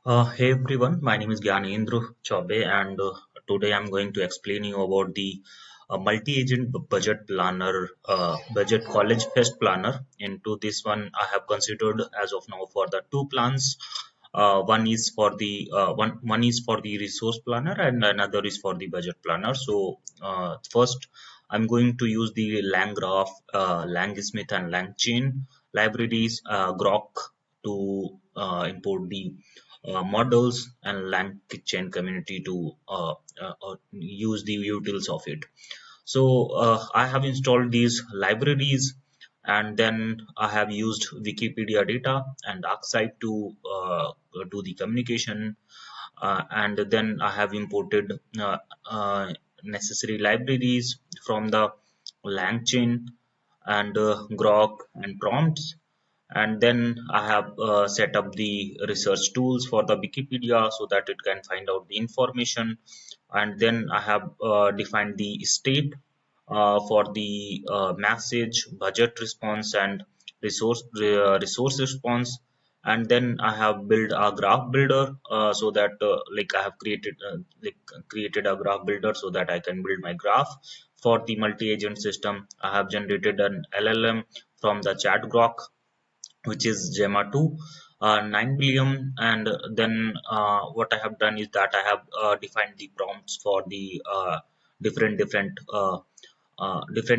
Hey everyone, my name is Gyanendra Chaube, and today I'm going to explain you about the multi-agent budget planner, budget college fest planner. Into this one, I have considered as of now for the two plans. One is for the resource planner, and another is for the budget planner. So first, I'm going to use the LangGraph, LangSmith, and LangChain libraries, Grok, to import the models and lang chain community to use the utils of it. So I have installed these libraries, and then I have used Wikipedia data and Arcsite to do the communication, and then I have imported necessary libraries from the LangChain and Grok and prompts, and then I have set up the research tools for the Wikipedia so that it can find out the information, and then I have defined the state for the message, budget response, and resource response. And then I have built a graph builder so that like I have created a graph builder so that I can build my graph for the multi-agent system. I have generated an LLM from the ChatGroq, which is Gemma 2, 9 billion. And then what I have done is that I have defined the prompts for the different different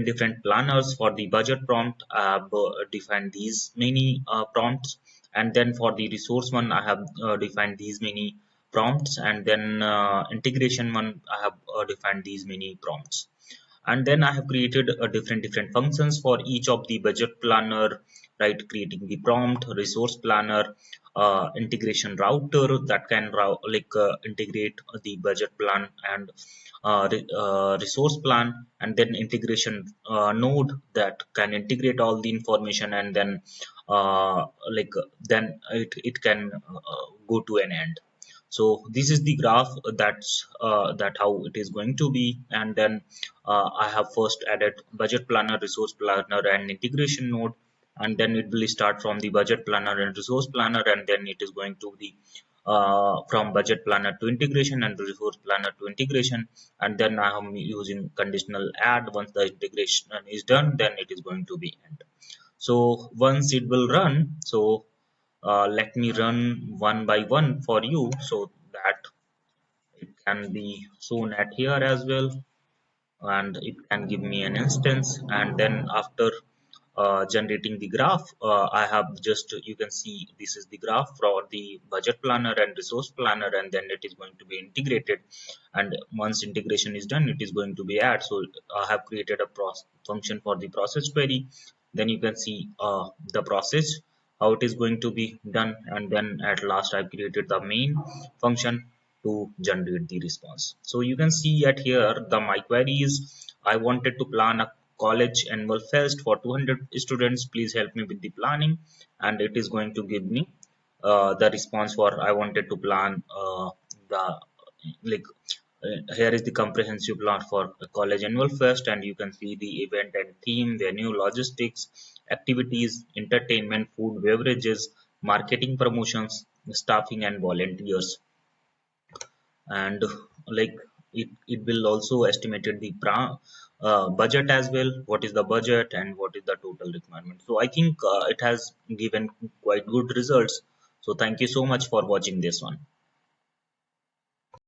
different planners. For the budget prompt, I have defined these many prompts, and then for the resource one, I have defined these many prompts, and then integration one, I have defined these many prompts. And then I have created different functions for each of the budget planner, right? Creating the prompt, resource planner, integration router that can integrate the budget plan and resource plan, and then integration node that can integrate all the information, and then then it can go to an end. So this is the graph. That how it is going to be. And then I have first added budget planner, resource planner, and integration node, and then it will start from the budget planner and resource planner, and then it is going to the from budget planner to integration and resource planner to integration. And then I am using conditional add. Once the integration is done, then it is going to be end. So once it will run, so let me run one by one for you so that it can be shown at here as well, and it can give me an instance. And then after generating the graph, I have just, you can see this is the graph for the budget planner and resource planner, and then it is going to be integrated. And once integration is done, it is going to be add. So I have created a function for the process query. Then you can see the process, how it is going to be done. And then at last I created the main function to generate the response. So you can see at here the my query is, I wanted to plan a college annual fest for 200 students, please help me with the planning. And it is going to give me the response for I wanted to plan the like here is the comprehensive plan for a college annual fest, and you can see the event and theme, venue, logistics, activities, entertainment, food, beverages, marketing, promotions, staffing, and volunteers. And like it will also estimated the budget as well, what is the budget and what is the total requirement. So I think it has given quite good results. So thank you so much for watching this one.